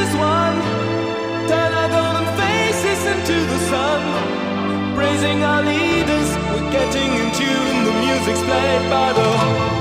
as one. Turn our golden faces into the sun. Praising our leaders, we're getting in tune. The music's played by the